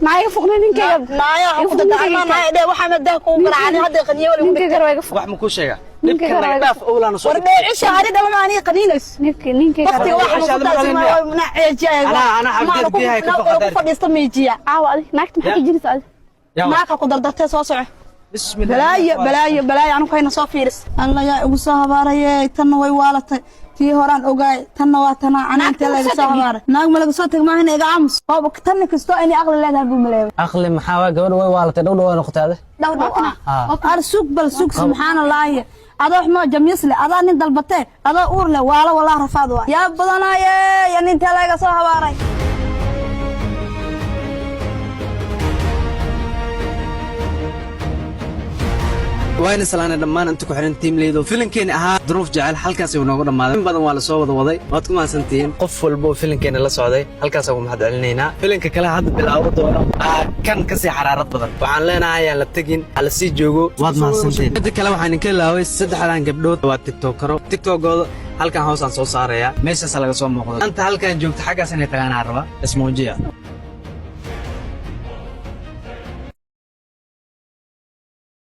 معايا فوق منك يا معايا أخذ دعنا معايا ده وحمد ده كوكر عني هذا قنية ولا منك قرواي فوق wax ma ku sheega Ninka dhibka laga garaaga. dhaaf awlaana soo وربي عيش هذا ده ما أنا قنينس ninka وقتي واحد عيش هذا مقطع ما ما نعيجي أنا حبيت بيها هيك فوق لا قدرت. فضي استميجي caawa adi naagta maxaa jiris adi معك قدر دتة صاصع بسم الله بلاي أنا كاين صافيرس الله يا وصاها باري تنا ويوالت tii horaan ogaay tanna waa tana anaanta laga soo habaar naag ma laga soo tag maahan iga aamus oo tan kasto in aqli leedahay buu maleeyo aqli maxaa waa gabadh way waalatay dhow dhow noqotaade dhaw ar suuq bal suuq subhanallah adoo xuma jamiisle adaa nin dalbatay adoo uur leh waala wala rafaad waa yaa badanaaye ya nin ta laga soo habaaray وين سلانة دمان أنتوا كحرين تيم ليدو فيلم كين ظروف جعل halkaas uu noogu dhamaaday in badan waa la soo wada waday waad ku maasantiin qof walba filimkeena la socday halkaas ugu mahad celinayna filimka kale hadda bilaawo doono kan ka sii xaraarad badan waxaan leenahay aan la tagin ala sii joogo waad maasantiin mid kale waxaan ka laaway saddexdan gabdhood waa tiktokero tiktokooda halkan hoos aan soo saaraya meeshaas laga soo muuqdo anta halkan joogto xaggaas inay tagaan araba ismoojiya